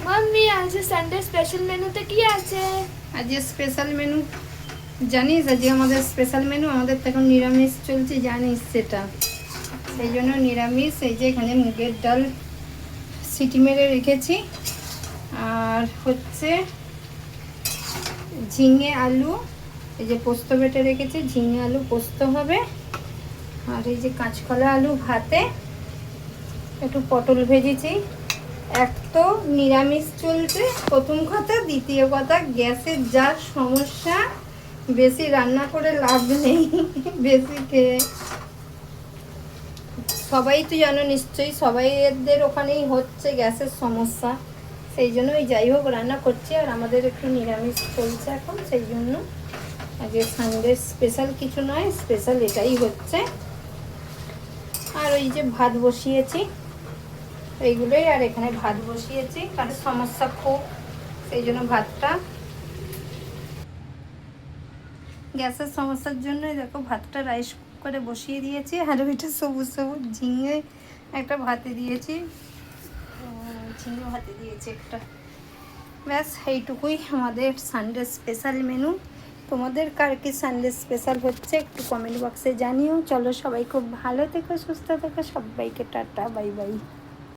Mummy আজ Sunday special মেনুতে কি আছে? আজকে স্পেশাল মেনু জানিস, আজকে আমাদের স্পেশাল মেনু, আমাদের তো এখন নিরামিষ চলছে জানিস সেটা। সেই জন্য নিরামিষ। এই যে এখানে মুগের ডাল সিটি মেরে রেখেছি, আর হচ্ছে ঝিঙে আলু, এই যে পোস্ত বেটে রেখেছি, ঝিঙে আলু পোস্ত হবে। আর এই যে কাঁচকলা আলু ভাতে, একটু পটল ভেজেছি। এক তো নিরামিষ চলছে প্রথম কথা, দ্বিতীয় কথা গ্যাসের যা সমস্যা, বেশি রান্না করে লাভ নেই বেশি খেয়ে। সবাই তো জানো নিশ্চয়ই, সবাইদের ওখানেই হচ্ছে গ্যাসের সমস্যা। সেই জন্য ওই যাই হোক রান্না করছি, আর আমাদের একটু নিরামিষ চলছে এখন, সেই জন্য আজকে সানডে স্পেশাল কিছু নয়, স্পেশাল এটাই হচ্ছে। আর ওই যে ভাত বসিয়েছি এইগুলোই, আর এখানে ভাত বসিয়েছি, কারণ সমস্যা খুব, সেই জন্য ভাতটা গ্যাসের সমস্যার জন্যই দেখো ভাতটা রাইস কুকারে বসিয়ে দিয়েছি। আর ওইটা সবুজ সবুজ ঝিঙে একটা ভাতে দিয়েছি, ঝিঙে ভাতে দিয়েছি একটা। ব্যাস এইটুকুই আমাদের সানডে স্পেশাল মেনু। তোমাদের কার কি সানডে স্পেশাল হচ্ছে একটু কমেন্ট বক্সে জানিও। চলো সবাই খুব ভালো থেকো, সুস্থ থেকো, সবাইকে টাটা, বাই বাই।